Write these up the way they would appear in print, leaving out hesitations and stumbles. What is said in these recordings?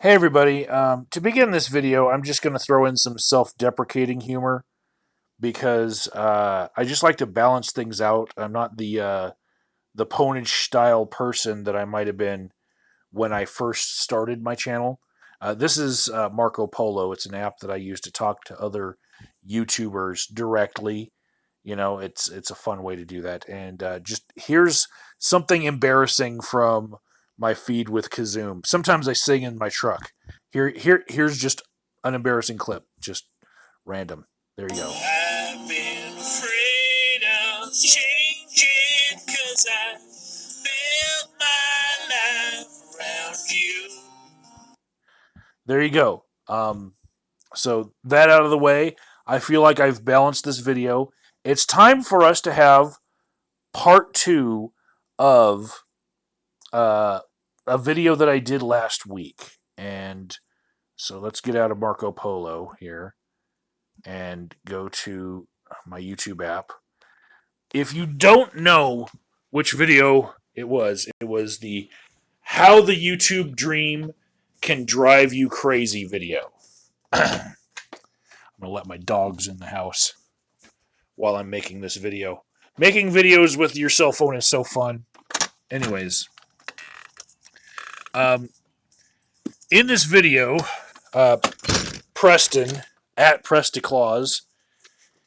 Hey everybody, to begin this video, I'm just going to throw in some self-deprecating humor because I just like to balance things out. I'm not the ponage style person that I might have been when I first started my channel. This is Marco Polo. It's an app that I use to talk to other YouTubers directly. It's a fun way to do that. And just here's something embarrassing from my feed with Kazoom. Sometimes I sing in my truck. Here's just an embarrassing clip, just random. There you go. I've been afraid of changing 'cause I built my life around you. There you go. So that out of the way, I feel like I've balanced this video. It's time for us to have part two of uh, a video that I did last week. And so let's get out of Marco Polo here and go to my YouTube app. If you don't know which video it was the How the YouTube Dream Can Drive You Crazy video. I'm going to let my dogs in the house while I'm making this video. Making videos with your cell phone is so fun. Anyways, um, in this video, uh, Preston at Presticlaus,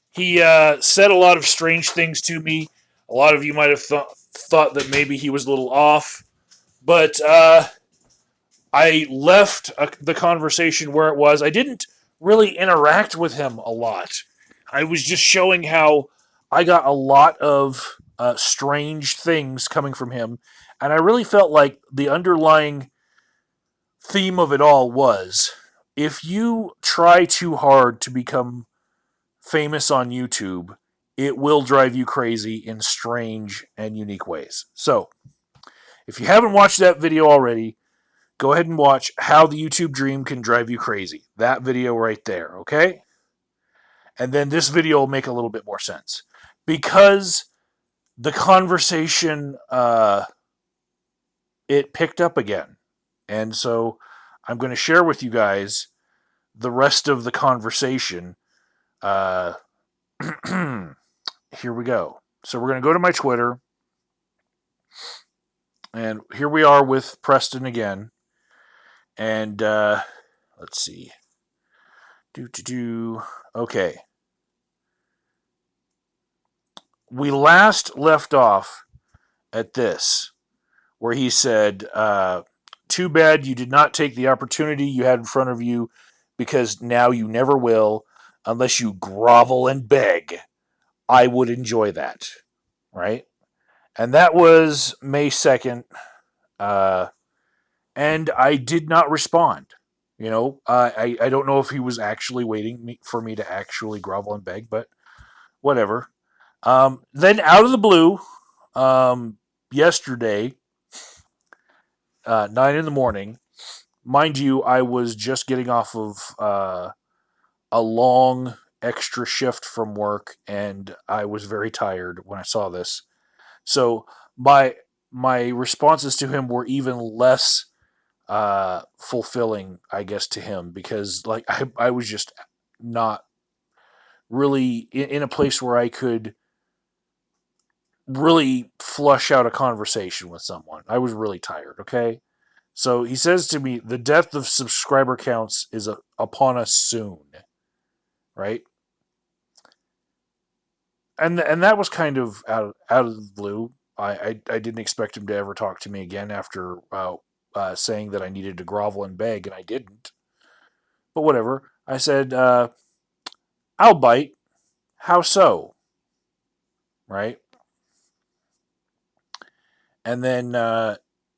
he said a lot of strange things to me. A lot of you might have thought that maybe he was a little off, but I left the conversation where it was. I didn't really interact with him a lot. I was just showing how I got a lot of strange things coming from him, and I really felt like the underlying theme of it all was if you try too hard to become famous on YouTube, it will drive you crazy in strange and unique ways. So, if you haven't watched that video already, go ahead and watch How the YouTube Dream Can Drive You Crazy. That video right there, okay? And then this video will make a little bit more sense. Because the conversation, it picked up again. And so I'm going to share with you guys the rest of the conversation. Uh, Here we go. So we're going to go to my Twitter. And here we are with Preston again. And let's see. Okay. We last left off at this, where he said, too bad you did not take the opportunity you had in front of you, because now you never will, unless you grovel and beg. I would enjoy that. Right? And that was May 2nd. And I did not respond. I don't know if he was actually waiting for me to actually grovel and beg, but whatever. Then out of the blue, yesterday, 9 in the morning, mind you, I was just getting off of a long extra shift from work, and I was very tired when I saw this. So my responses to him were even less fulfilling, I guess, to him, because like I was just not really in a place where I could really flush out a conversation with someone. I was really tired, okay? So he says to me, the death of subscriber counts is upon us soon, right? And that was kind of out of the blue. I didn't expect him to ever talk to me again after saying that I needed to grovel and beg, and I didn't. But whatever. I said, I'll bite. How so? Right? And then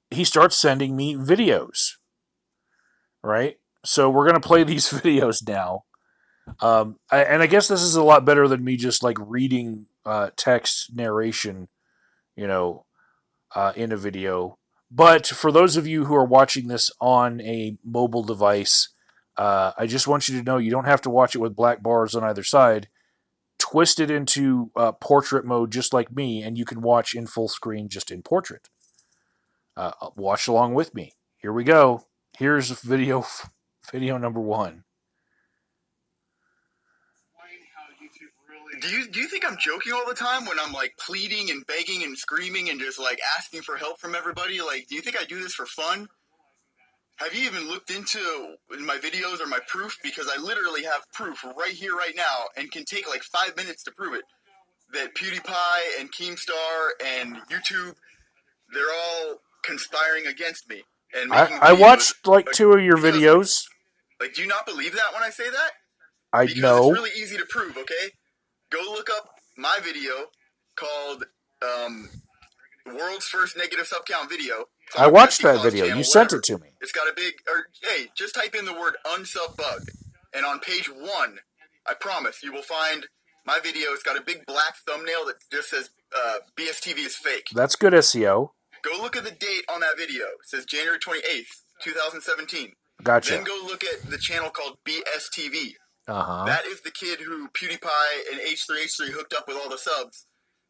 he starts sending me videos. Right? So we're going to play these videos now. And I guess this is a lot better than me just like reading text narration, you know, in a video. But for those of you who are watching this on a mobile device, I just want you to know you don't have to watch it with black bars on either side. Twist it into portrait mode just like me, and you can watch in full screen just in portrait. Watch along with me. Here we go. Here's video number one. Do you think I'm joking all the time when I'm like pleading and begging and screaming and just like asking for help from everybody? Like, do you think I do this for fun? Have you even looked into my videos or my proof? Because I literally have proof right here, right now, and can take like 5 minutes to prove it. That PewDiePie and Keemstar and YouTube, they're all conspiring against me and making I videos. watched like 2 of your Because, like, videos. like, do you not believe that when I say that? I Because it's know. really easy to prove, okay? Go look up my video called World's First Negative Subcount Video. It's on I my watched Bestie that Claus video. You channel, sent it whatever. to me. It's got a big, or hey, just type in the word unsub bug. And on page 1, I promise, you will find my video. It's got a big black thumbnail that just says BSTV is fake. That's good SEO. Go look at the date on that video. It says January 28th, 2017. Gotcha. Then go look at the channel called BSTV. Uh-huh. That is the kid who PewDiePie and H3H3 hooked up with all the subs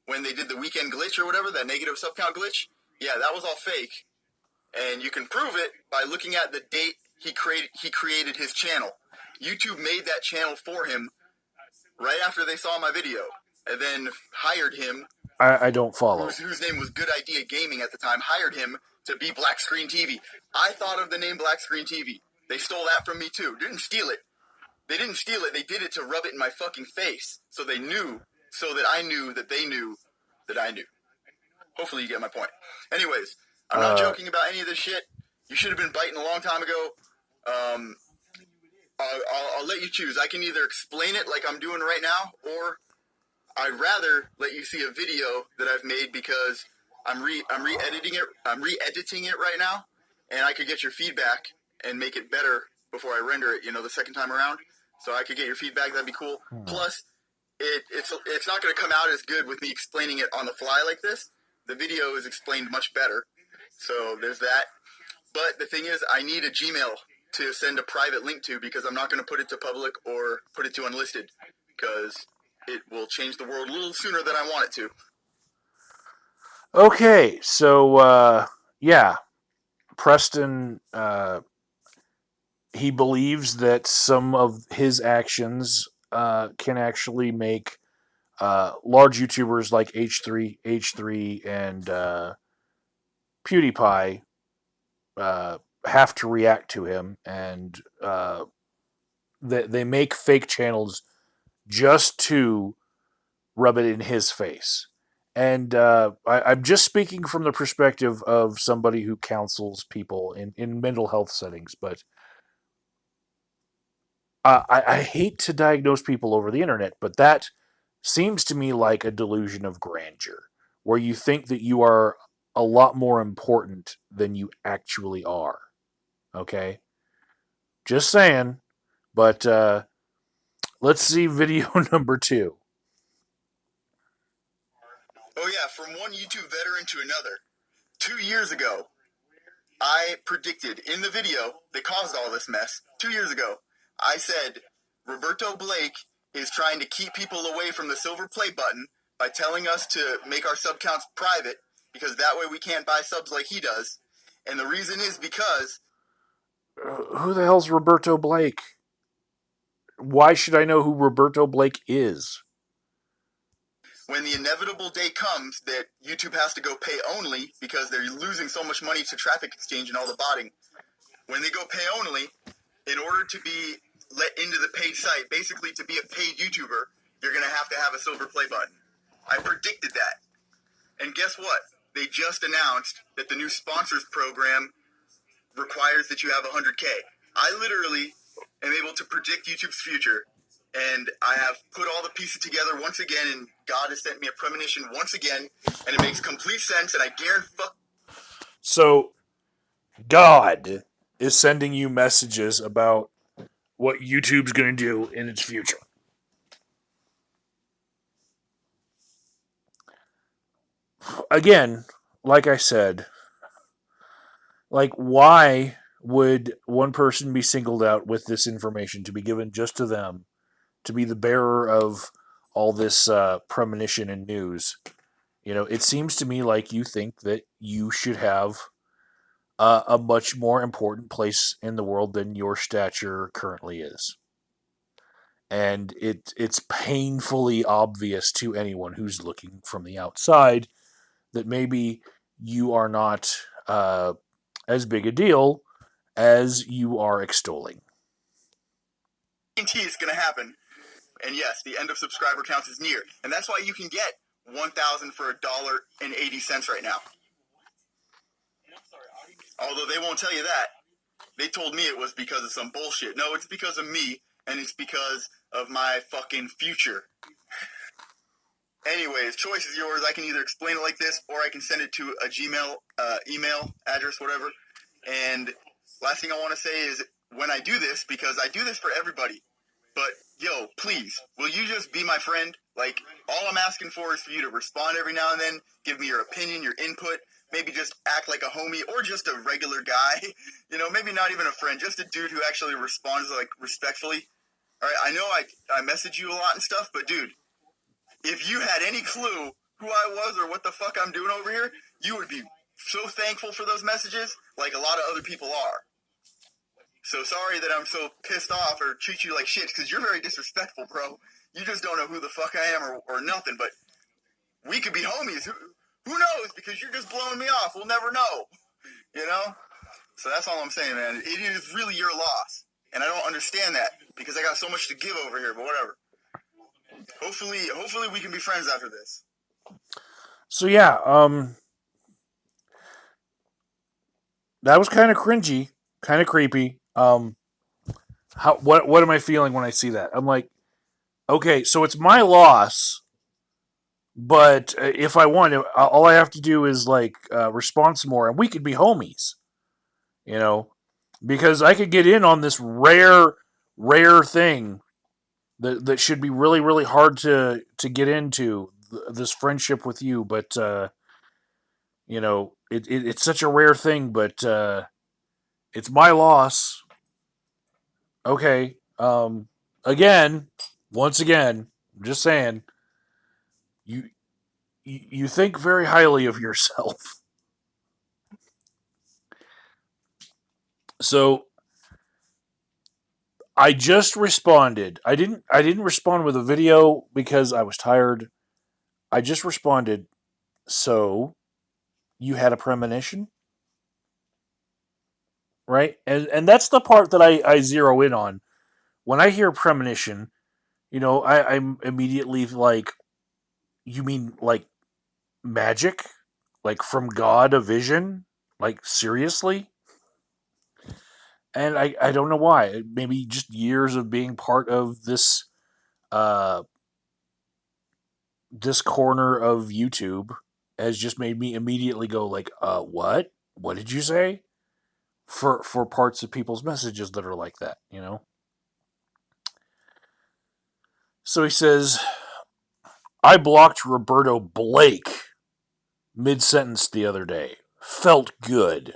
when they did the weekend glitch or whatever, that negative subcount glitch. Yeah, that was all fake. And you can prove it by looking at the date he created his channel. YouTube made that channel for him right after they saw my video, and then hired him. I don't follow. Whose name was Good Idea Gaming at the time, hired him to be Black Screen TV. I thought of the name Black Screen TV. They stole that from me too. Didn't steal it. They didn't steal it. They did it to rub it in my fucking face. So they knew, so that I knew that they knew that I knew. Hopefully you get my point. Anyways, I'm not joking about any of this shit. You should have been biting a long time ago. I'll let you choose. I can either explain it like I'm doing right now, or I'd rather let you see a video that I've made because I'm re-editing it. I'm re-editing it right now, and I could get your feedback and make it better before I render it. The second time around, so I could get your feedback. That'd be cool. Plus, it's not going to come out as good with me explaining it on the fly like this. The video is explained much better. So there's that. But the thing is, I need a Gmail to send a private link to because I'm not going to put it to public or put it to unlisted because it will change the world a little sooner than I want it to. Okay, so yeah, Preston, he believes that some of his actions can actually make large YouTubers like H3, and PewDiePie have to react to him, and they make fake channels just to rub it in his face. And I'm just speaking from the perspective of somebody who counsels people in mental health settings, but I hate to diagnose people over the internet, but that seems to me like a delusion of grandeur, where you think that you are a lot more important than you actually are. Okay? Just saying. But let's see video number 2. Oh yeah, from one YouTube veteran to another. 2 years ago, I predicted in the video that caused all this mess. 2 years ago, I said Roberto Blake is trying to keep people away from the silver play button by telling us to make our sub counts private because that way we can't buy subs like he does. And the reason is because Who the hell's Roberto Blake? Why should I know who Roberto Blake is? when the inevitable day comes that YouTube has to go pay only because they're losing so much money to traffic exchange and all the botting, when they go pay only, in order to be let into the paid site, basically to be a paid YouTuber, you're going to have a silver play button. I predicted that. And guess what? They just announced that the new sponsors program requires that you have 100K. I literally am able to predict YouTube's future, and I have put all the pieces together once again, and God has sent me a premonition once again, and it makes complete sense, and I guarantee. So, God is sending you messages about what YouTube's going to do in its future. Again, like I said, why would one person be singled out with this information to be given just to them, to be the bearer of all this premonition and news? It seems to me like you think that you should have a much more important place in the world than your stature currently is. And it's painfully obvious to anyone who's looking from the outside that maybe you are not as big a deal as you are extolling. guarantee it's going to happen. And yes, the end of subscriber counts is near. And that's why you can get 1,000 for $1.80 right now. Although they won't tell you that. They told me it was because of some bullshit. No, it's because of me, and it's because of my fucking future. Anyways, choice is yours. I can either explain it like this, or I can send it to a Gmail email address, whatever. And last thing I want to say is when I do this, because I do this for everybody, but yo, please, will you just be my friend? Like, all I'm asking for is for you to respond every now and then, give me your opinion, your input, maybe just act like a homie or just a regular guy. You know, maybe not even a friend, just a dude who actually responds like respectfully. All right, I know I message you a lot and stuff, but dude, if you had any clue who I was or what the fuck I'm doing over here, you would be so thankful for those messages, like a lot of other people are. So sorry that I'm so pissed off or treat you like shit, because you're very disrespectful, bro. You just don't know who the fuck I am or nothing, but we could be homies. Who knows? Because you're just blowing me off. We'll never know. You know? So that's all I'm saying, man. It is really your loss. And I don't understand that because I got so much to give over here, but whatever. Hopefully we can be friends after this. So yeah, that was kind of cringy, kind of creepy. What am I feeling when I see that? I'm like, okay, so it's my loss, but if I want, all I have to do is like respond some more, and we could be homies, you know, because I could get in on this rare thing that should be really, really hard to get into this friendship with you, but you know, it's such a rare thing, but it's my loss. Okay. Again, once again, I'm just saying, you you think very highly of yourself. So I just responded. I didn't respond with a video because I was tired. I just responded. So you had a premonition, right? And that's the part that I zero in on. When I hear premonition, I'm immediately like, you mean like magic? Like from God, a vision? Like seriously? And I don't know why. Maybe just years of being part of uh this corner of YouTube has just made me immediately go like, what? What did you say? For parts of people's messages that are like that, you know? So he says, I blocked Roberto Blake mid sentence the other day. Felt good.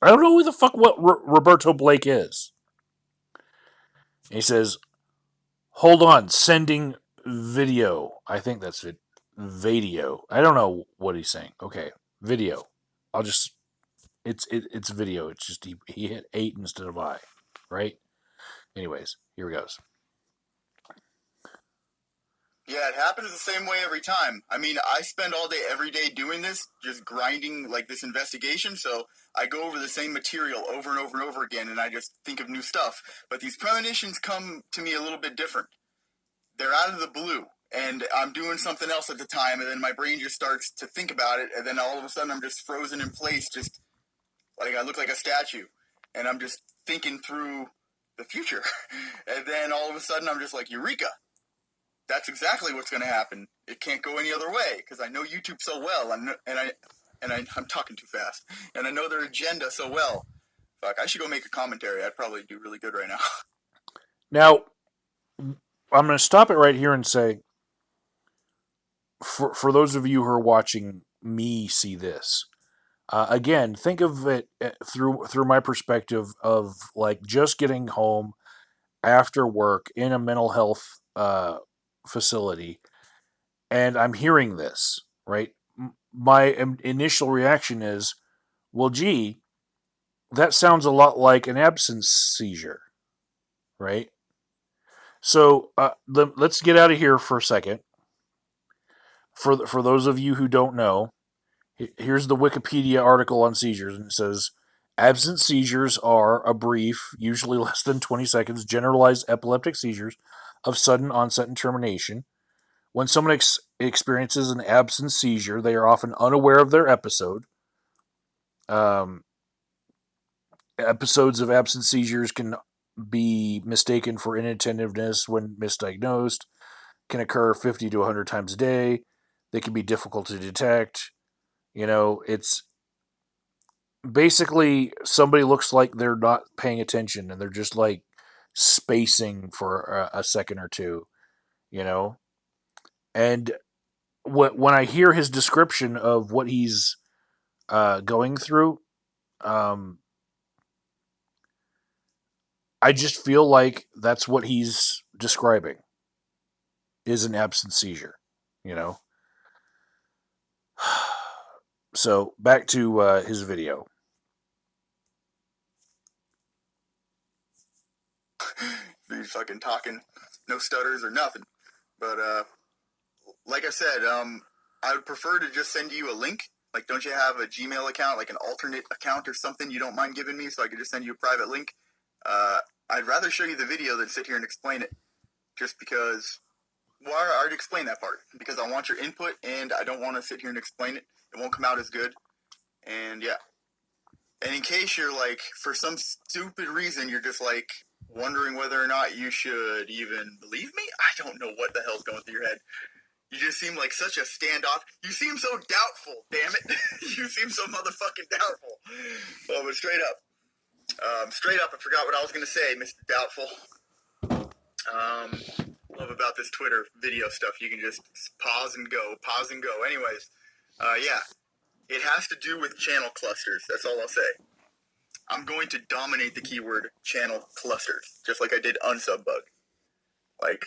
I don't know who the fuck what Roberto Blake is. And he says, hold on, sending video. I think that's it. Video. I don't know what he's saying. Okay, video. I'll just it's video. It's just he hit 8 instead of I, right? Anyways, here he goes. Yeah, it happens the same way every time. I mean, I spend all day, every day doing this, just grinding like this investigation. So I go over the same material over and over and over again, and I just think of new stuff. But these premonitions come to me a little bit different. They're out of the blue, and I'm doing something else at the time, and then my brain just starts to think about it, and then all of a sudden I'm just frozen in place, just like I look like a statue, and I'm just thinking through the future. And then all of a sudden I'm just like, Eureka! That's exactly what's going to happen. It can't go any other way because I know YouTube so well, I'm talking too fast, and I know their agenda so well. Fuck, I should go make a commentary. I'd probably do really good right now. Now, I'm going to stop it right here and say, for those of you who are watching me see this, again, think of it through my perspective of like just getting home after work in a mental health facility, and I'm hearing this, right? My initial reaction is, Well, gee, that sounds a lot like an absence seizure, right? So let's get out of here for a second. For those of you who don't know, here's the Wikipedia article on seizures, and it says absent seizures are a brief, usually less than 20 seconds, generalized epileptic seizures of sudden onset and termination. When someone experiences an absent seizure, they are often unaware of their episode. Um, Episodes of absent seizures can be mistaken for inattentiveness when misdiagnosed, can occur 50 to 100 times a day. They can be difficult to detect. It's basically somebody looks like they're not paying attention and they're just like spacing for a second or two, you know? And when I hear his description of what he's going through, um, I just feel like that's what he's describing is an absent seizure, you know? So back to his video. Be fucking talking, no stutters or nothing. But like I said, I would prefer to just send you a link. Like, don't you have a Gmail account, like an alternate account or something you don't mind giving me, so I could just send you a private link? I'd rather show you the video than sit here and explain it, just because. Well, I already explained that part because I want your input, and I don't want to sit here and explain it. It won't come out as good, and yeah. And in case you're like, for some stupid reason, you're just like wondering whether or not you should even believe me, I don't know what the hell's going through your head. You just seem like such a standoff. You seem so doubtful, damn it. You seem so motherfucking doubtful. Oh, but straight up, I forgot what I was going to say, Mr. Doubtful. Love about this Twitter video stuff. You can just pause and go. Anyways, yeah, it has to do with channel clusters. That's all I'll say. I'm going to dominate the keyword channel clusters, just like I did unsubbug. Like,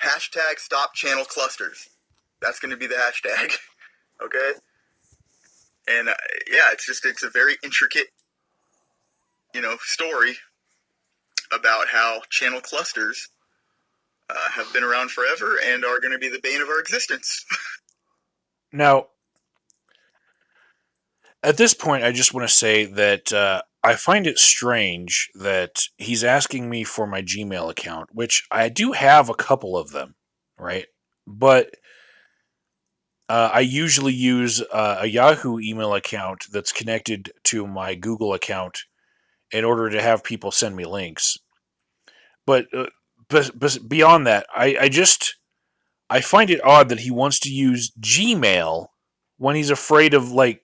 hashtag stop channel clusters. That's going to be the hashtag. Okay? And yeah, it's a very intricate, story about how channel clusters have been around forever and are going to be the bane of our existence. Now, at this point, I just want to say that I find it strange that he's asking me for my Gmail account, which I do have a couple of them, right? But I usually use a Yahoo email account that's connected to my Google account in order to have people send me links. But beyond that, I find it odd that he wants to use Gmail when he's afraid of like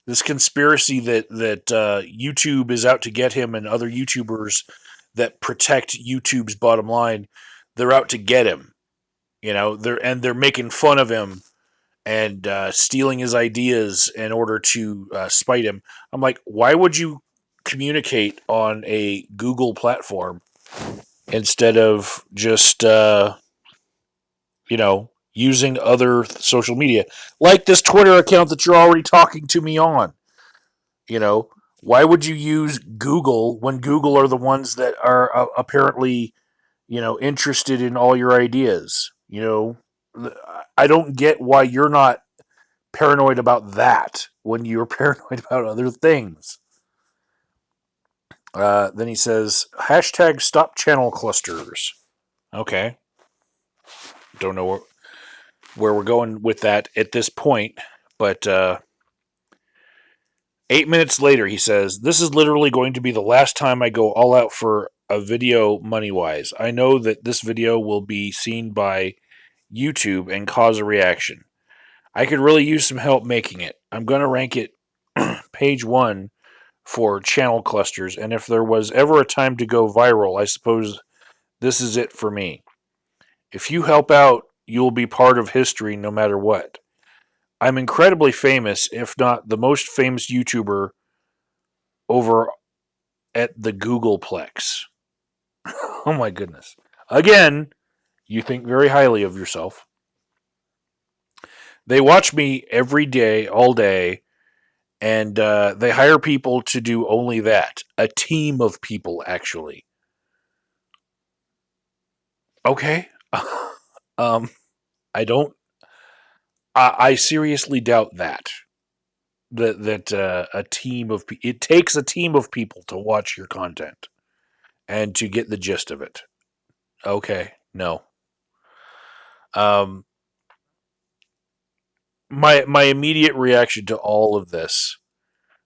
this conspiracy that YouTube is out to get him and other YouTubers that protect YouTube's bottom line. They're out to get him. They're making fun of him and stealing his ideas in order to spite him. I'm like, why would you communicate on a Google platform instead of just using other social media, like this Twitter account that you're already talking to me on. You know, why would you use Google when Google are the ones that are apparently, interested in all your ideas? I don't get why you're not paranoid about that when you're paranoid about other things. Then he says, hashtag stop channel clusters. Okay. Don't know where we're going with that at this point, but 8 minutes later, he says, this is literally going to be the last time I go all out for a video money wise. I know that this video will be seen by YouTube and cause a reaction. I could really use some help making it. I'm going to rank it page one for channel clusters, and if there was ever a time to go viral, I suppose this is it for me. If you help out, you'll be part of history no matter what. I'm incredibly famous, if not the most famous YouTuber over at the Googleplex. Oh my goodness. Again, you think very highly of yourself. They watch me every day, all day, And they hire people to do only that. A team of people, actually. Okay. um, I don't. I seriously doubt that. That a team of it takes a team of people to watch your content and to get the gist of it. Okay, no. Um, my immediate reaction to all of this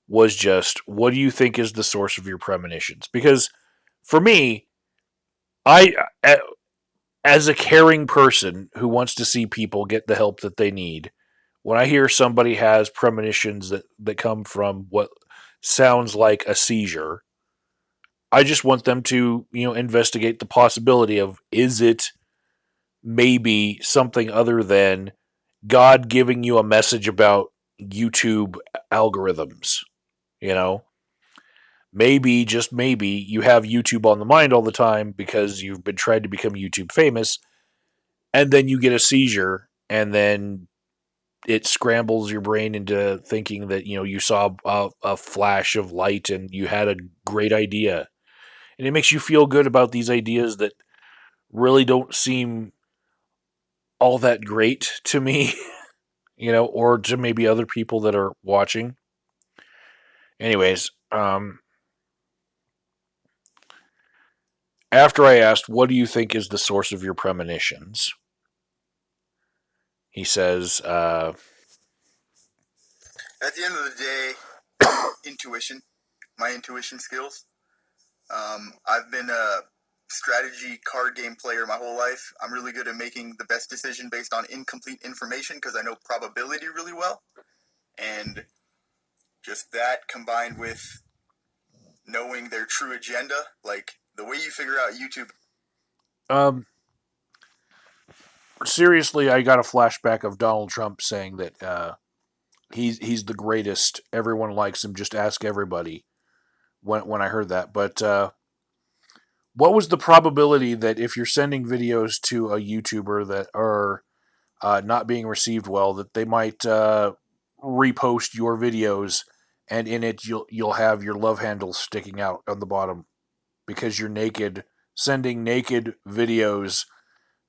was just, what do you think is the source of your premonitions? Because for me, I as a caring person who wants to see people get the help that they need, when I hear somebody has premonitions that come from what sounds like a seizure, I just want them to, investigate the possibility of, is it maybe something other than God giving you a message about YouTube algorithms, you know? Maybe, just maybe, you have YouTube on the mind all the time because you've been trying to become YouTube famous, and then you get a seizure, and then it scrambles your brain into thinking that, you saw a flash of light and you had a great idea. And it makes you feel good about these ideas that really don't seem all that great to me, or to maybe other people that are watching. Anyways, after I asked, what do you think is the source of your premonitions? He says, At the end of the day, intuition, my intuition skills. I've been a strategy card game player my whole life. I'm really good at making the best decision based on incomplete information because I know probability really well. And just that combined with knowing their true agenda, like the way you figure out YouTube. um, seriously, I got a flashback of Donald Trump saying that he's the greatest. Everyone likes him. Just ask everybody. When I heard that, but what was the probability that if you're sending videos to a YouTuber that are not being received well, that they might repost your videos, and in it you'll have your love handle sticking out on the bottom because you're naked, sending naked videos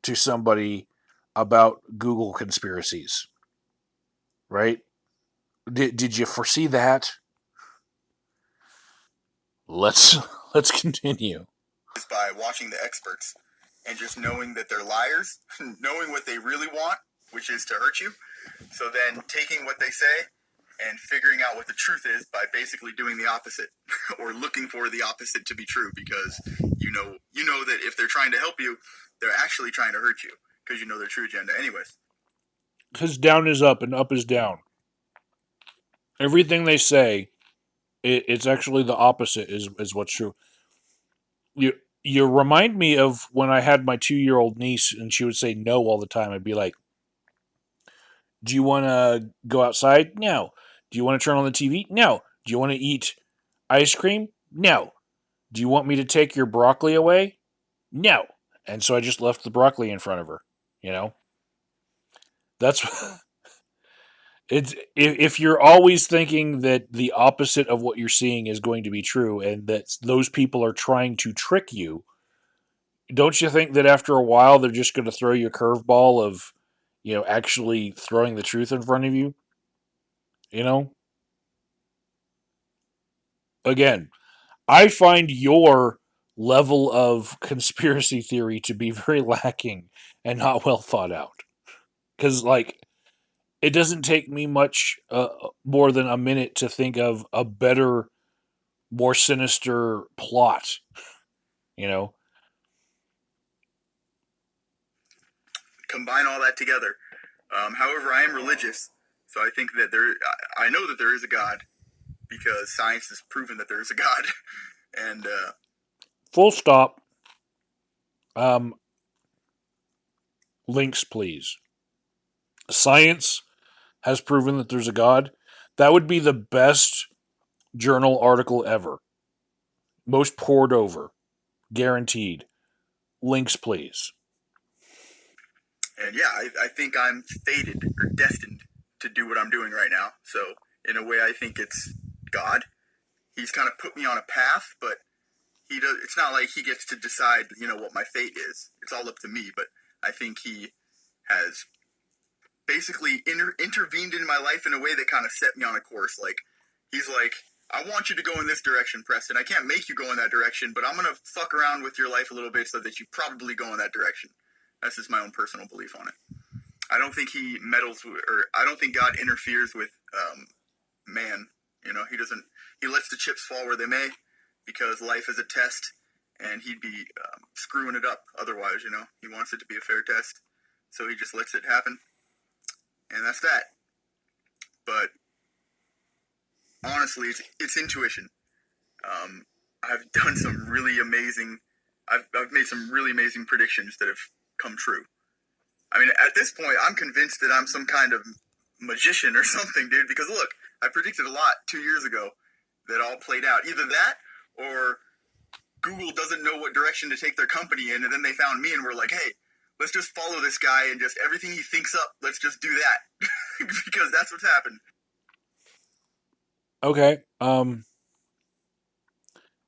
to somebody about Google conspiracies, right? Did you foresee that? Let's let's continue. Is by watching the experts and just knowing that they're liars, knowing what they really want, which is to hurt you. So then taking what they say and figuring out what the truth is by basically doing the opposite or looking for the opposite to be true because you know that if they're trying to help you, they're actually trying to hurt you because you know their true agenda anyways. Because down is up and up is down. Everything they say, it's actually the opposite is what's true. You you remind me of when I had my 2-year-old niece and she would say no all the time. I'd be like, "Do you want to go outside? No. Do you want to turn on the TV? No. Do you want to eat ice cream? No. Do you want me to take your broccoli away? No." And so I just left the broccoli in front of her. You know, that's it's if you're always thinking that the opposite of what you're seeing is going to be true and that those people are trying to trick you, don't you think that after a while they're just going to throw you a curveball of, actually throwing the truth in front of you? You know, again, I find your level of conspiracy theory to be very lacking and not well thought out. Because, like, it doesn't take me much more than a minute to think of a better, more sinister plot, you know? Combine all that together. However, I am religious, so I think that I know that there is a God because science has proven that there is a God, and Full stop. Um, links, please. Science has proven that there's a God. That would be the best journal article ever. Most poured over. Guaranteed. Links, please. yeah, I think I'm fated or destined to do what I'm doing right now. So In a way, I think it's God. He's kind of put me on a path, but he does. It's not like he gets to decide, what my fate is. It's all up to me. But I think he has basically intervened in my life in a way that kind of set me on a course. Like, he's like, I want you to go in this direction, Preston. I can't make you go in that direction, but I'm going to fuck around with your life a little bit so that you probably go in that direction. That's just my own personal belief on it. I don't think he meddles with, or I don't think God interferes with man. He doesn't, he lets the chips fall where they may because life is a test and he'd be screwing it up otherwise, He wants it to be a fair test. So he just lets it happen. And that's that. But honestly, it's intuition. I've done some really amazing. I've made some really amazing predictions that have come true. I mean, at this point, I'm convinced that I'm some kind of magician or something, dude. Because look, I predicted a lot 2 years ago that all played out. Either that, or Google doesn't know what direction to take their company in, and then they found me and were like, "Hey, let's just follow this guy and just everything he thinks up. Let's just do that," because that's what's happened. Okay.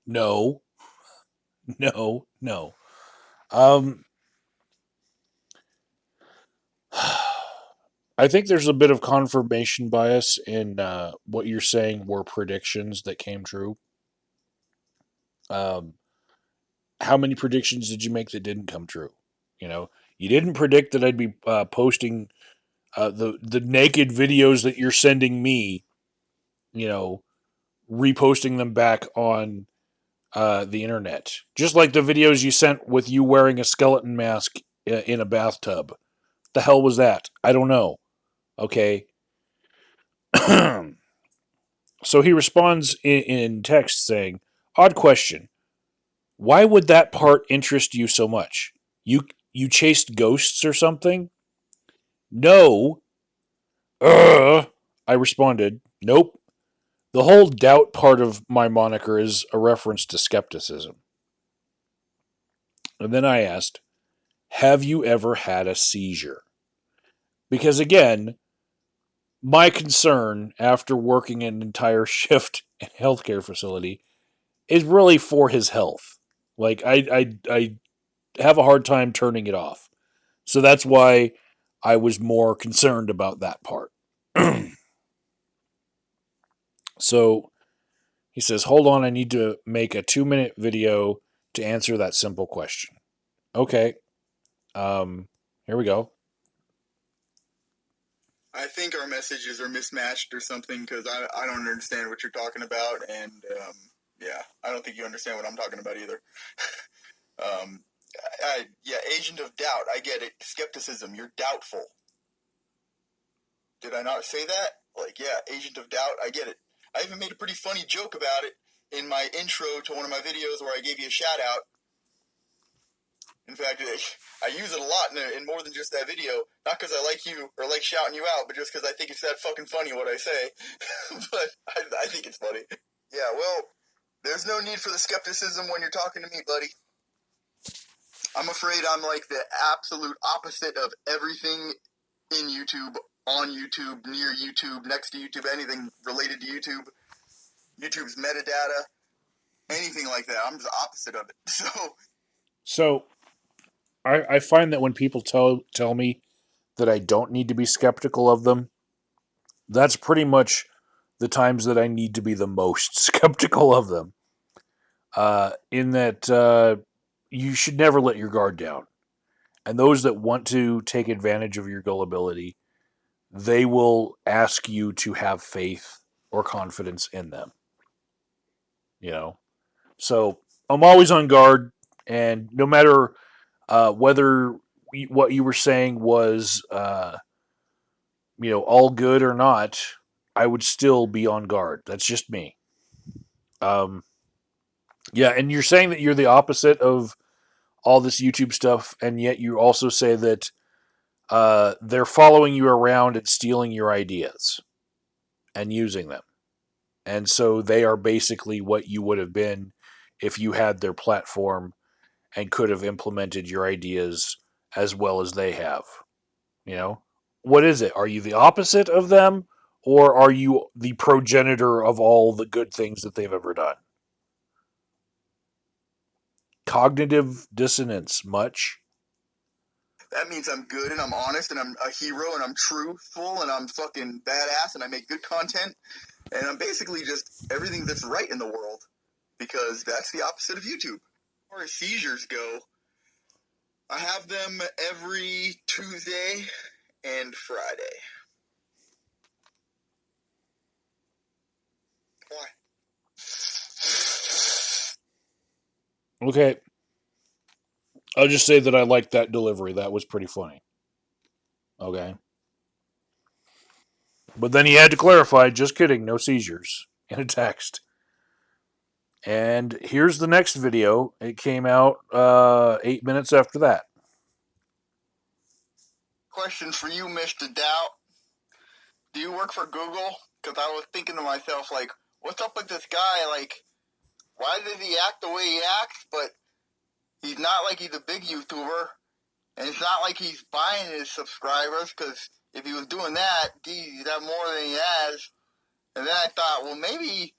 No. No. No. Um. I think there's a bit of confirmation bias in what you're saying were predictions that came true. Um, how many predictions did you make that didn't come true? You didn't predict that I'd be posting the naked videos that you're sending me. You know, reposting them back on the internet, just like the videos you sent with you wearing a skeleton mask in a bathtub. The hell was that? I don't know. Okay. So he responds in text saying, "Odd question. Why would that part interest you so much? You chased ghosts or something?" "No." I responded, "Nope. The whole doubt part of my moniker is a reference to skepticism." And then I asked, "Have you ever had a seizure?" Because again, my concern after working an entire shift in a healthcare facility is really for his health. Like I have a hard time turning it off. So that's why I was more concerned about that part. So he says, "Hold on, I need to make a 2-minute video to answer that simple question." Okay. Here we go. I think our messages are mismatched or something because I don't understand what you're talking about, and yeah, I don't think you understand what I'm talking about either. Yeah, agent of doubt. I get it. Skepticism. You're doubtful. Did I not say that? Like, yeah, agent of doubt. I get it. I even made a pretty funny joke about it in my intro to one of my videos where I gave you a shout out. In fact, I use it a lot in more than just that video. Not because I like you or like shouting you out, but just because I think it's that fucking funny what I say. But I think it's funny. Yeah, well, there's no need for the skepticism when you're talking to me, buddy. I'm afraid I'm like the absolute opposite of everything in YouTube, on YouTube, near YouTube, next to YouTube, anything related to YouTube, YouTube's metadata, anything like that. I'm the opposite of it. So I find that when people tell me that I don't need to be skeptical of them, that's pretty much the times that I need to be the most skeptical of them. In that you should never let your guard down. And those that want to take advantage of your gullibility, they will ask you to have faith or confidence in them. You know? So I'm always on guard, and no matter whether what you were saying was, all good or not, I would still be on guard. That's just me. Um, yeah, and you're saying that you're the opposite of all this YouTube stuff, and yet you also say that they're following you around and stealing your ideas and using them. And so they are basically what you would have been if you had their platform and could have implemented your ideas as well as they have. You know, what is it? Are you the opposite of them, or are you the progenitor of all the good things that they've ever done? Cognitive dissonance, much? That means I'm good and I'm honest and I'm a hero and I'm truthful and I'm fucking badass and I make good content and I'm basically just everything that's right in the world because that's the opposite of YouTube. As far as seizures go, I have them every Tuesday and Friday. Why? Okay. I'll just say that I liked that delivery. That was pretty funny. Okay. But then he had to clarify, just kidding, no seizures, in a text. And here's the next video. It came out 8 minutes after that. Question for you, Mr. Doubt. Do you work for Google? Because I was thinking to myself, like, what's up with this guy? Like, why does he act the way he acts? But he's not like he's a big YouTuber. And it's not like he's buying his subscribers, because if he was doing that, geez, he'd have more than he has. And then I thought, well, maybe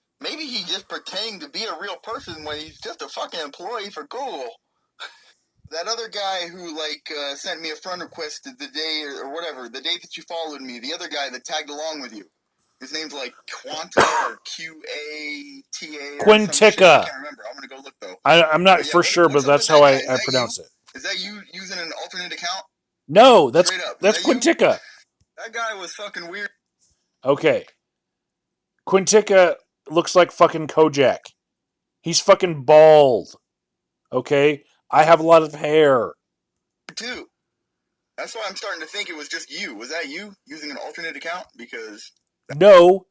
he's just pretending to be a real person when he's just a fucking employee for Google. That other guy who, like, sent me a friend request the day, or whatever, the day that you followed me, the other guy that tagged along with you. His name's like Quanta or Quata or some shit. I Quintica. can't remember. I'm going to go look, though. I'm not But yeah, for sure, but what's up with that's how that guy? Is I that you? pronounce it. Is that you using an alternate account? No, Straight up. Is that's that you? Quintica. That guy was fucking weird. Okay. Quintica looks like fucking Kojak. He's fucking bald. Okay? I have a lot of hair. Too. That's why I'm starting to think it was just you. Was that you using an alternate account? Because No.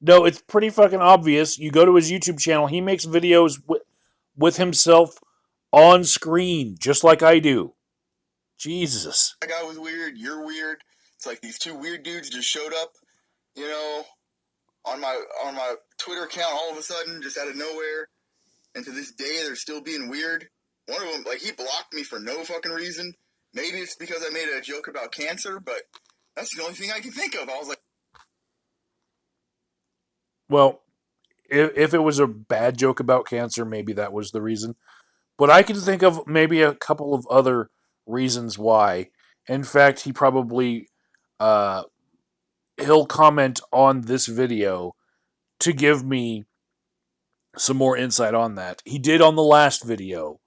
No, it's pretty fucking obvious. You go to his YouTube channel, he makes videos with himself on screen, just like I do. Jesus. that guy was weird. You're weird. It's like these two weird dudes just showed up, you know, on my Twitter account all of a sudden, just out of nowhere. And to this day, they're still being weird. One of them, like, he blocked me for no fucking reason. Maybe it's because I made a joke about cancer, but that's the only thing I can think of. I was like, Well, if it was a bad joke about cancer, maybe that was the reason. But I can think of maybe a couple of other reasons why. In fact, he probably uh, he'll comment on this video to give me some more insight on that. He did on the last video,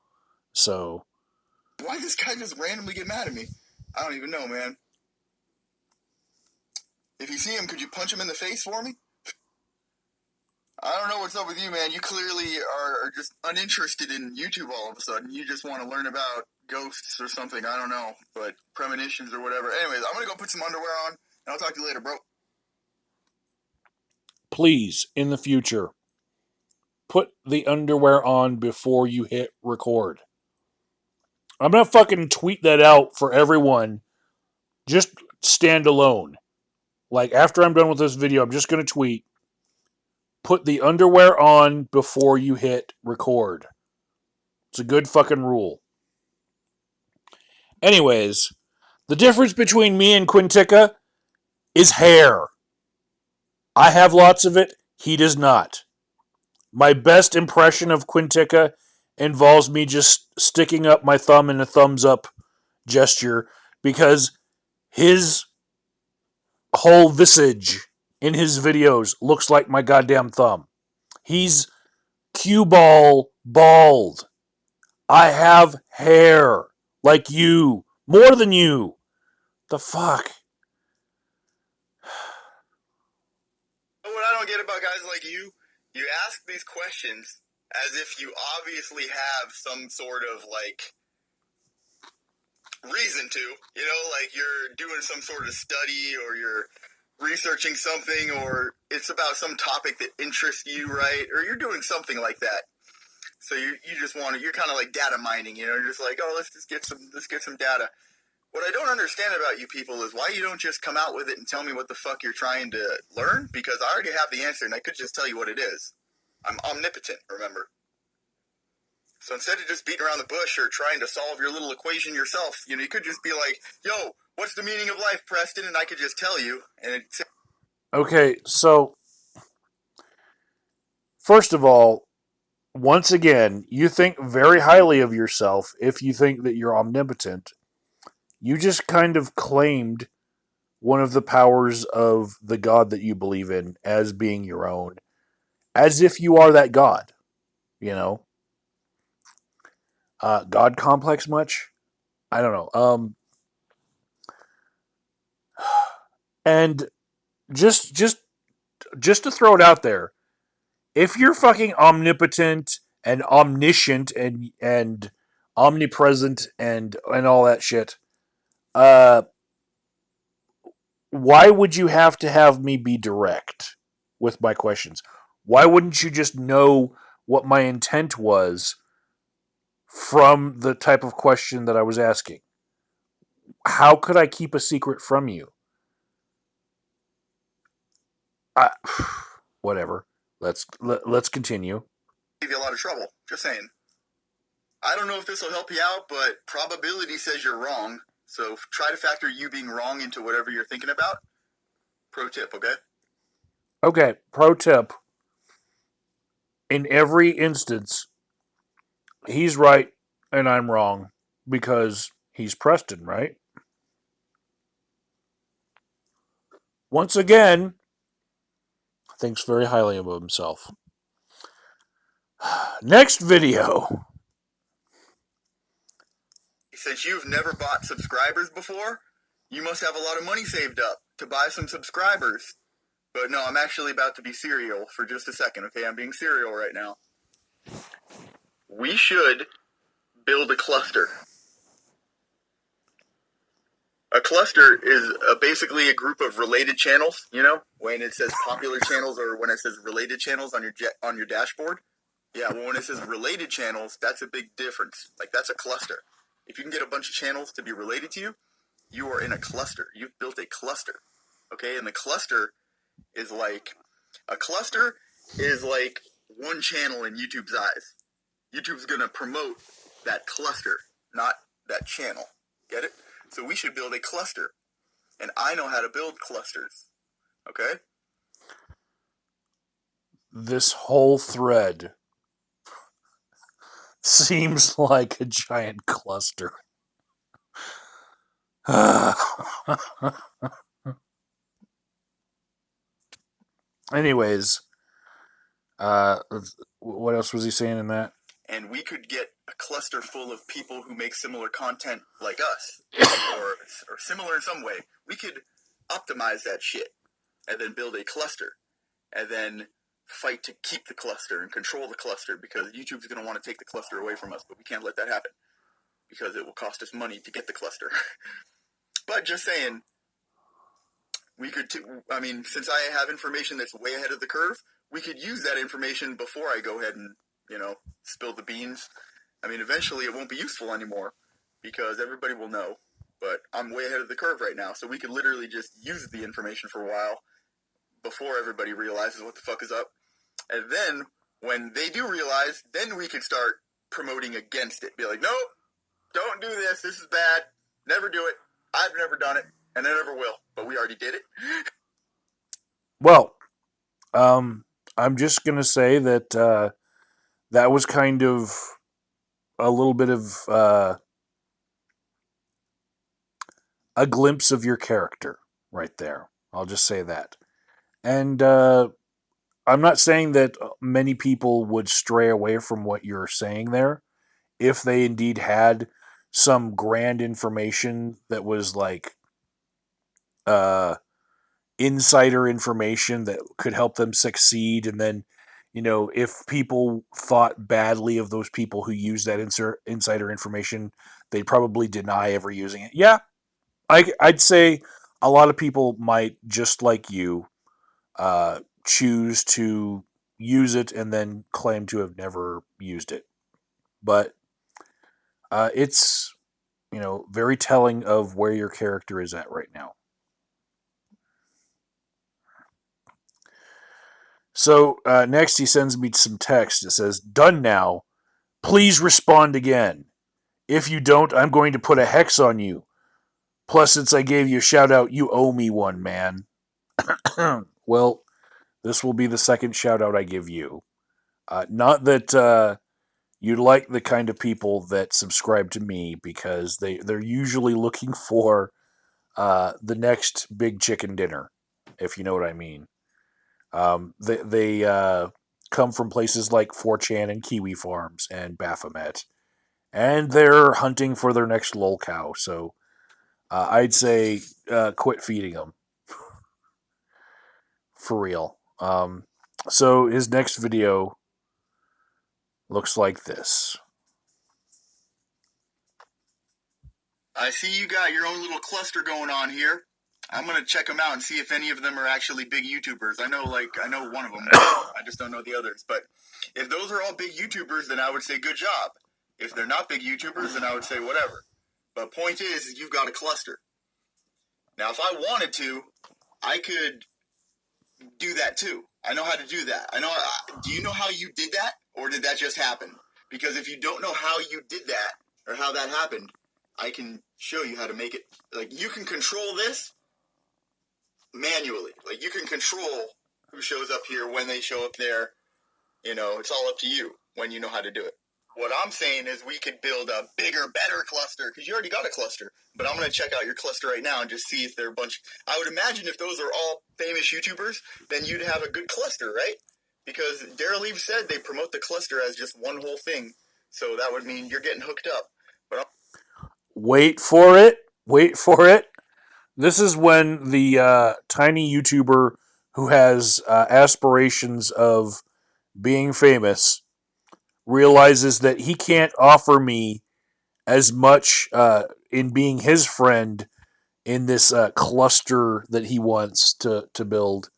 so why did this guy just randomly get mad at me? I don't even know, man. If you see him, could you punch him in the face for me? I don't know what's up with you, man. You clearly are just uninterested in YouTube all of a sudden. You just want to learn about ghosts or something. I don't know, but premonitions or whatever. Anyways, I'm going to go put some underwear on, and I'll talk to you later, bro. please, in the future, put the underwear on before you hit record. I'm gonna fucking tweet that out for everyone. Just stand alone. Like after I'm done with this video, I'm just gonna tweet. Put the underwear on before you hit record. It's a good fucking rule. Anyways, the difference between me and Quintica is hair. I have lots of it. He does not. My best impression of Quintica involves me just sticking up my thumb in a thumbs up gesture because his whole visage in his videos looks like my goddamn thumb. He's cue ball bald. I have hair like you, more than you. The fuck? What I don't get about guys like you ask these questions as if you obviously have some sort of, like, reason to. You know, like you're doing some sort of study or you're researching something or it's about some topic that interests you, right? Or you're doing something like that. So you just want to, you're kind of like data mining, you know, you're just like, oh, let's get some data. What I don't understand about you people is why you don't just come out with it and tell me what the fuck you're trying to learn, because I already have the answer and I could just tell you what it is. I'm omnipotent, remember? So instead of just beating around the bush or trying to solve your little equation yourself, you know, you could just be like, yo, what's the meaning of life, Preston? And I could just tell you. And it's Okay, so first of all, once again, you think very highly of yourself if you think that you're omnipotent. You just kind of claimed one of the powers of the God that you believe in as being your own, as if you are that God, you know? God complex much? I don't know. And just just just to throw it out there, if you're fucking omnipotent and omniscient and omnipresent and all that shit, uh why would you have me be direct with my questions? Why wouldn't you just know what my intent was from the type of question that I was asking? How could I keep a secret from you? I, whatever. Let's continue. Give you a lot of trouble. Just saying. I don't know if this will help you out, but probability says you're wrong. So try to factor you being wrong into whatever you're thinking about. Pro tip, okay? Okay, pro tip. In every instance, he's right and I'm wrong because he's Preston, right? Once again, thinks very highly of himself. Next video. Since you've never bought subscribers before, you must have a lot of money saved up to buy some subscribers. But no, I'm actually about to be serial for just a second, okay? I'm being serial right now. We should build a cluster. A cluster is basically a group of related channels, you know? When it says popular channels or when it says related channels on your dashboard. Yeah, well, when it says related channels, that's a big difference. Like, that's a cluster. If you can get a bunch of channels to be related to you, you are in a cluster. You've built a cluster, okay? And the cluster is like one channel in YouTube's eyes. YouTube's gonna promote that cluster, not that channel. Get it? So we should build a cluster, and I know how to build clusters. Okay? This whole thread seems like a giant cluster. Anyways, uh, what else was he saying in that? And we could get a cluster full of people who make similar content like us, or similar in some way. We could optimize that shit, and then build a cluster, and then fight to keep the cluster and control the cluster, because YouTube's going to want to take the cluster away from us, but we can't let that happen because it will cost us money to get the cluster. But just saying, we could, since I have information that's way ahead of the curve, we could use that information before I go ahead and, spill the beans. I mean, eventually it won't be useful anymore because everybody will know, but I'm way ahead of the curve right now, so we could literally just use the information for a while before everybody realizes what the fuck is up. And then, when they do realize, then we could start promoting against it. Be like, nope, don't do this, this is bad, never do it, I've never done it, and I never will, but we already did it. Well, I'm just gonna say that that was kind of a little bit of a glimpse of your character right there. I'll just say that. And I'm not saying that many people would stray away from what you're saying there if they indeed had some grand information that was like uh, insider information that could help them succeed. And then, if people thought badly of those people who use that insider information, they'd probably deny ever using it. Yeah, I'd say a lot of people might, just like you, choose to use it and then claim to have never used it. But it's, very telling of where your character is at right now. So next, he sends me some text. It says, "Done now. Please respond again. If you don't, I'm going to put a hex on you. Plus, since I gave you a shout out, you owe me one, man." Well, this will be the second shout out I give you. Not that you like the kind of people that subscribe to me, because they're usually looking for the next big chicken dinner, if you know what I mean. They come from places like 4chan and Kiwi Farms and Baphomet, and they're hunting for their next lol cow. So I'd say quit feeding them for real. So his next video looks like this. I see you got your own little cluster going on here. I'm gonna check them out and see if any of them are actually big YouTubers. I know one of them. I just don't know the others. But if those are all big YouTubers, then I would say good job. If they're not big YouTubers, then I would say whatever. But point is you've got a cluster. Now, if I wanted to, I could do that too. I know how to do that. I know. Do you know how you did that, or did that just happen? Because if you don't know how you did that or how that happened, I can show you how to make it. Like, you can control this manually. Like, you can control who shows up here, when they show up there. You know, it's all up to you when you know how to do it. What I'm saying is we could build a bigger, better cluster, because you already got a cluster. But I'm going to check out your cluster right now and just see if they're a bunch. I would imagine if those are all famous YouTubers, then you'd have a good cluster, right? Because Daryl Eve said they promote the cluster as just one whole thing. So that would mean you're getting hooked up. But Wait for it. Wait for it. This is when the tiny YouTuber who has aspirations of being famous realizes that he can't offer me as much in being his friend in this cluster that he wants to build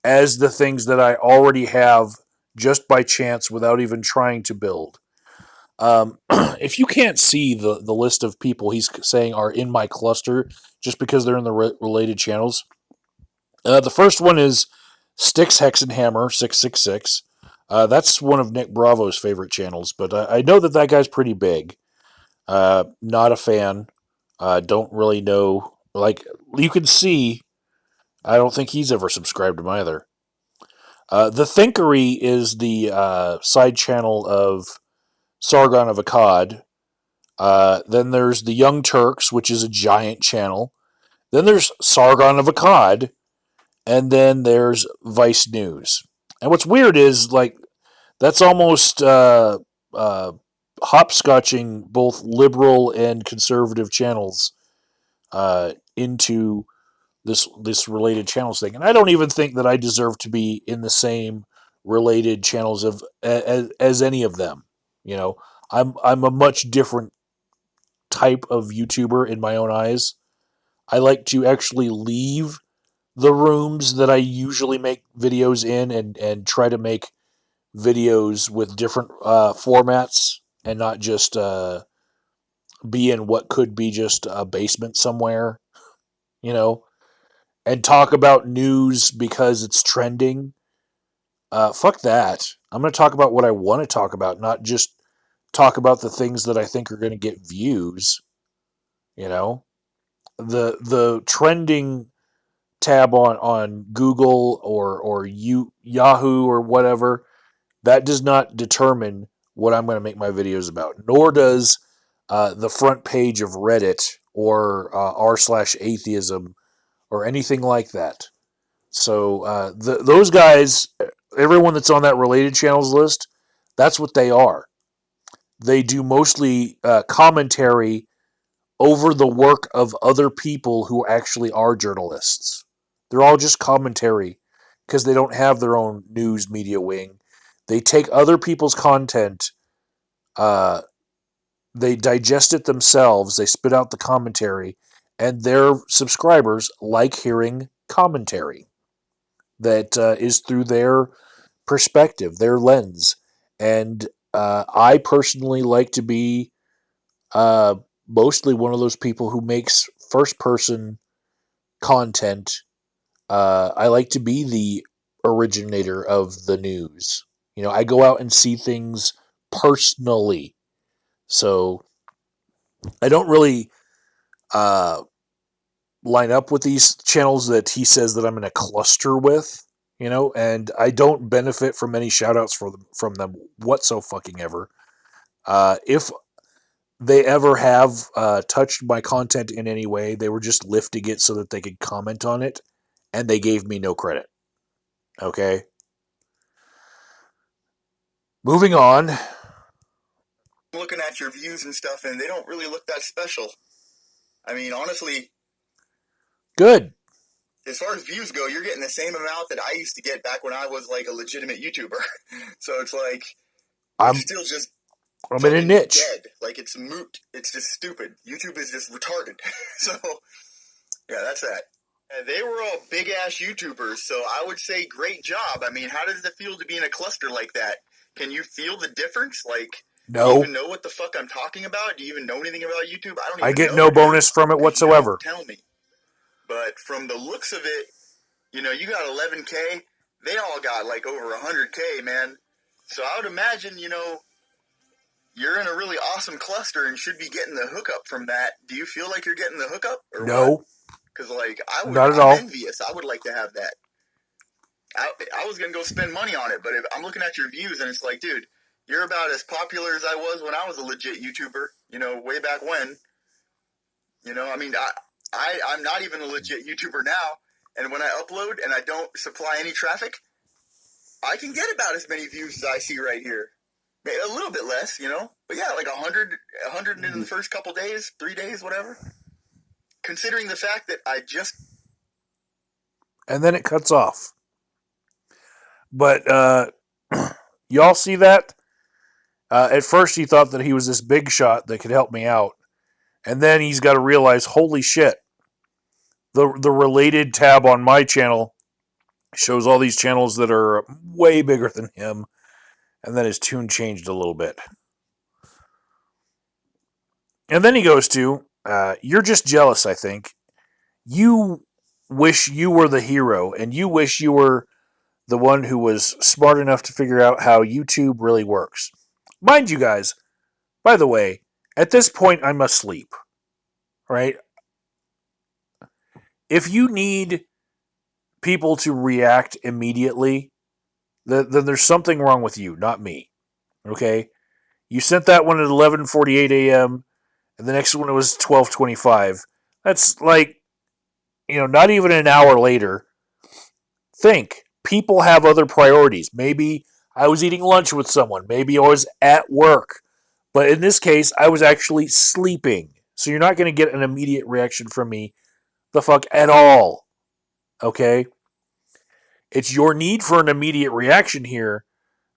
as the things that I already have just by chance without even trying to build. If you can't see the list of people he's saying are in my cluster just because they're in the related channels, the first one is Styx Hexenhammer 666. That's one of Nick Bravo's favorite channels, but I know that guy's pretty big. Not a fan. Don't really know. Like, you can see, I don't think he's ever subscribed to him either. The Thinkery is the side channel of Sargon of Akkad. Then there's the Young Turks, which is a giant channel. Then there's Sargon of Akkad, and then there's Vice News. And what's weird is, like, that's almost hopscotching both liberal and conservative channels into this related channels thing. And I don't even think that I deserve to be in the same related channels of as any of them. You know, I'm a much different type of YouTuber in my own eyes. I like to actually leave the rooms that I usually make videos in, and try to make videos with different formats, and not just be in what could be just a basement somewhere, you know, and talk about news because it's trending. Fuck that. I'm going to talk about what I want to talk about, not just talk about the things that I think are going to get views. You know, the trending tab on Google or Yahoo or whatever, that does not determine what I'm going to make my videos about. Nor does the front page of Reddit or r/atheism or anything like that. So those guys, everyone that's on that related channels list, that's what they are. They do mostly commentary over the work of other people who actually are journalists. They're all just commentary because they don't have their own news media wing. They take other people's content, uh, they digest it themselves, they spit out the commentary, and their subscribers like hearing commentary that is through their perspective, their lens. And I personally like to be uh, mostly one of those people who makes first person content. I like to be the originator of the news. You know, I go out and see things personally. So I don't really uh, line up with these channels that he says that I'm in a cluster with, and I don't benefit from any shout outs from them whatsoever. If they ever have touched my content in any way, they were just lifting it so that they could comment on it, and they gave me no credit. Okay? Moving on. I'm looking at your views and stuff, and they don't really look that special. I mean, honestly, Good. as far as views go, you're getting the same amount that I used to get back when I was like a legitimate YouTuber. So it's like you're I'm still just I'm in a fucking niche. dead. Like it's moot. It's just stupid. YouTube is just retarded. So yeah, that's that. They were all big ass YouTubers, so I would say great job. I mean, how does it feel to be in a cluster like that? Can you feel the difference? Like, do you No. even know what the fuck I'm talking about? Do you even know anything about YouTube? I don't I even get know, no dude, bonus from it because you don't whatsoever. tell me. But from the looks of it, you got 11K. They all got like over 100K, man. So I would imagine, you're in a really awesome cluster and should be getting the hookup from that. Do you feel like you're getting the hookup or what? No. Because like Not at I'm all. envious. I would like to have that. I was gonna go spend money on it, but if I'm looking at your views and it's like, dude, you're about as popular as I was when I was a legit YouTuber. Way back when. I mean, I'm not even a legit YouTuber now, and when I upload and I don't supply any traffic, I can get about as many views as I see right here. Maybe a little bit less, but yeah, like 100 in the first couple days, 3 days, whatever. Considering the fact that I just And then it cuts off. But y'all see that? At first, he thought that he was this big shot that could help me out. And then he's got to realize, holy shit, the related tab on my channel shows all these channels that are way bigger than him. And then his tune changed a little bit. And then he goes to, you're just jealous, I think. You wish you were the hero, and you wish you were the one who was smart enough to figure out how YouTube really works. Mind you guys, by the way, at this point I'm asleep, right? If you need people to react immediately, then there's something wrong with you, not me. Okay? You sent that one at 11:48 a.m. and the next one was 12:25. That's like, not even an hour later. Think. People have other priorities. Maybe I was eating lunch with someone. Maybe I was at work. But in this case, I was actually sleeping. So you're not going to get an immediate reaction from me the fuck at all. Okay? It's your need for an immediate reaction here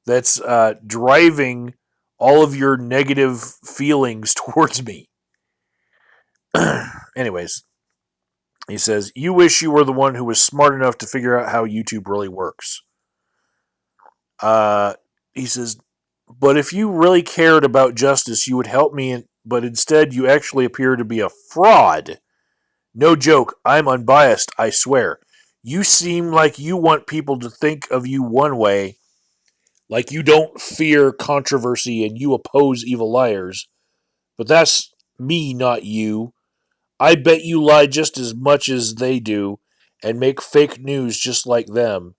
that's driving all of your negative feelings towards me. Anyways, he says, you wish you were the one who was smart enough to figure out how YouTube really works. He says, but if you really cared about justice, you would help me, but instead you actually appear to be a fraud. No joke, I'm unbiased, I swear. You seem like you want people to think of you one way, like you don't fear controversy and you oppose evil liars. But that's me, not you. I bet you lie just as much as they do and make fake news just like them.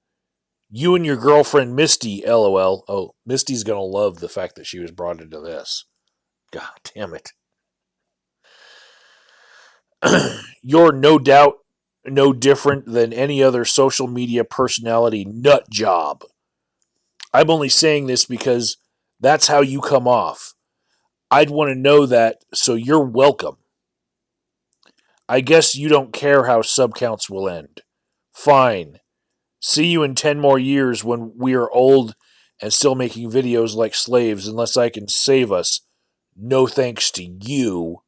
You and your girlfriend Misty, lol. Oh, Misty's gonna love the fact that she was brought into this. God damn it. You're no doubt no different than any other social media personality nut job. I'm only saying this because that's how you come off. I'd want to know that, so you're welcome. I guess you don't care how subcounts will end. Fine. See you in 10 more years when we are old and still making videos like slaves unless I can save us. No thanks to you.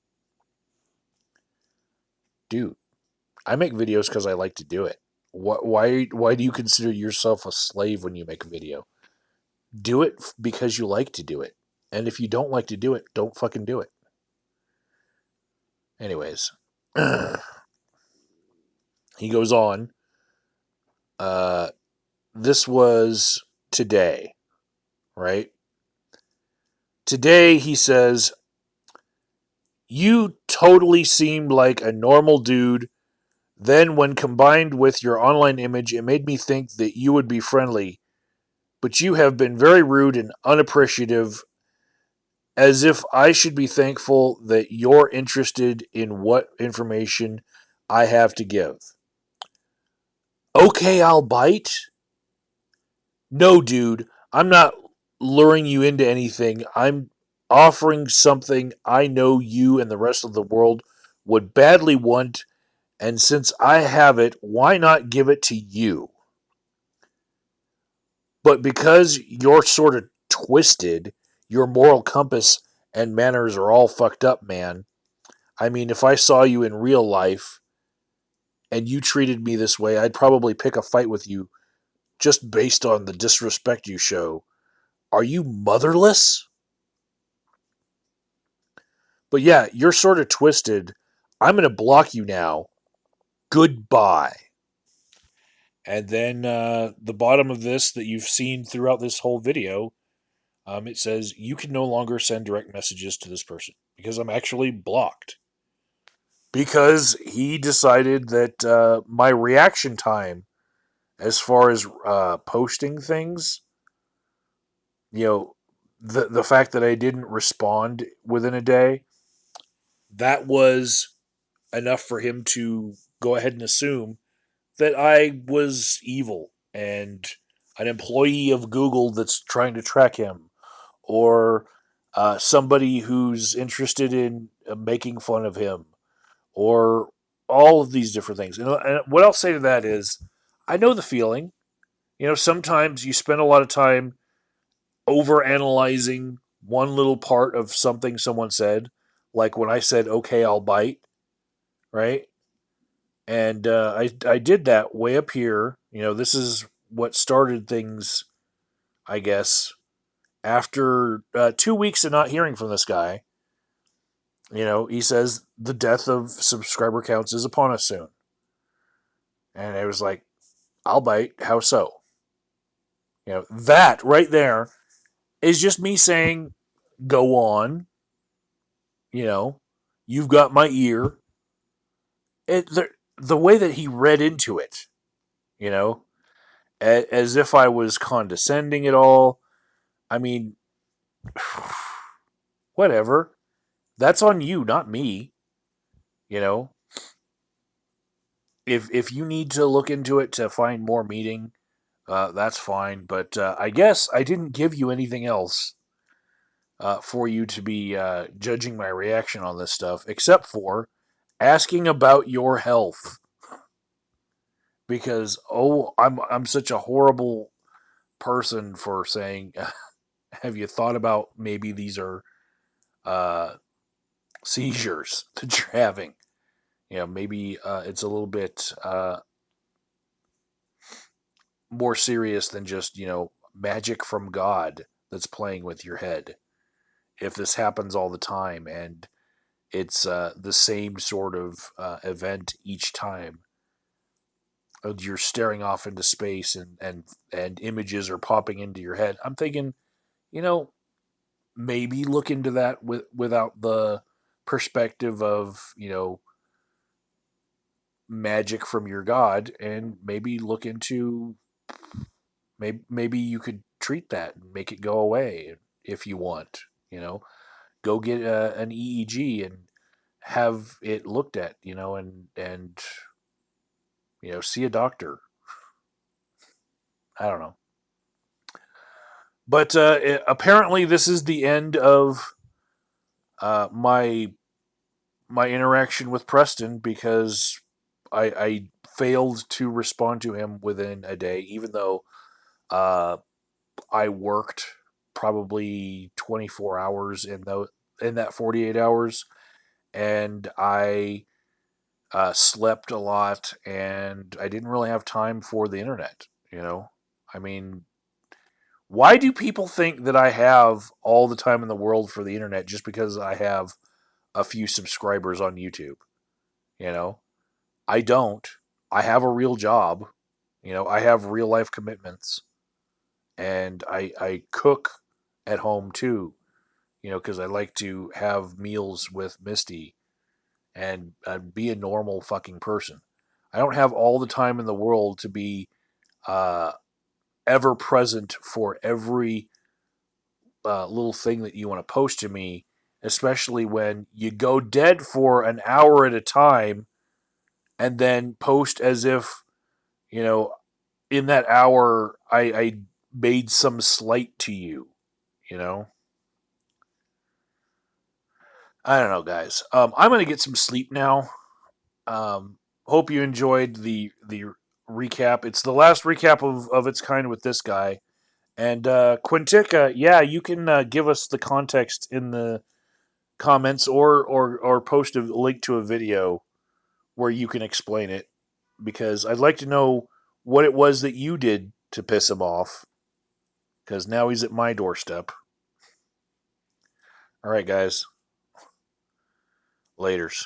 Dude, I make videos because I like to do it. Why do you consider yourself a slave when you make a video? Do it because you like to do it. And if you don't like to do it, don't fucking do it. Anyways, he goes on. Uh, this was today, right? Today, he says, you totally seemed like a normal dude Then, when combined with your online image, it made me think that you would be friendly, but you have been very rude and unappreciative, as if I should be thankful that you're interested in what information I have to give. Okay, I'll bite. No, dude, I'm not luring you into anything. I'm offering something I know you and the rest of the world would badly want, and since I have it, why not give it to you? But because you're sort of twisted, your moral compass and manners are all fucked up, man. I mean, if I saw you in real life and you treated me this way, I'd probably pick a fight with you just based on the disrespect you show. Are you motherless? But yeah, you're sort of twisted. I'm going to block you now. Goodbye. And then the bottom of this that you've seen throughout this whole video, it says you can no longer send direct messages to this person because I'm actually blocked. Because he decided that my reaction time, as far as posting things, you know, the fact that I didn't respond within a day, that was enough for him to go ahead and assume that I was evil and an employee of Google that's trying to track him, or somebody who's interested in making fun of him, or all of these different things. And what I'll say to that is, I know the feeling. Sometimes you spend a lot of time over analyzing one little part of something someone said, like when I said, okay, I'll bite, right? And I did that way up here. This is what started things, I guess. After 2 weeks of not hearing from this guy, he says the death of subscriber counts is upon us soon. And I was like, I'll bite. How so? That right there is just me saying, go on. You know, you've got my ear. The way that he read into it, you know, as if I was condescending at all. I mean, whatever. That's on you, not me. You know, if you need to look into it to find more meaning, that's fine. But I guess I didn't give you anything else for you to be judging my reaction on this stuff, except for asking about your health. Because I'm such a horrible person for saying, have you thought about maybe these are uh, seizures that you're having? Maybe it's a little bit more serious than just magic from God that's playing with your head. If this happens all the time and it's the same sort of event each time, you're staring off into space and images are popping into your head. I'm thinking, you know, maybe look into that without the perspective of magic from your god, and maybe look into maybe you could treat that and make it go away if you want. Go get an EEG and have it looked at. And see a doctor. I don't know. But apparently, this is the end of my interaction with Preston, because I failed to respond to him within a day, even though uh, I worked probably 24 hours in that 48 hours, and I slept a lot, and I didn't really have time for the internet. I mean, why do people think that I have all the time in the world for the internet just because I have a few subscribers on YouTube? You know, I don't. I have a real job. I have real life commitments, and I cook at home too. Because I like to have meals with Misty and be a normal fucking person. I don't have all the time in the world to be uh, ever present for every little thing that you want to post to me, especially when you go dead for an hour at a time and then post as if, you know, in that hour I made some slight to you, you know? I don't know, guys. I'm going to get some sleep now. Hope you enjoyed the recap. It's the last recap of its kind with this guy. And Quintica, yeah, you can give us the context in the comments or post a link to a video where you can explain it because I'd like to know what it was that you did to piss him off because now he's at my doorstep. All right, guys. Laters.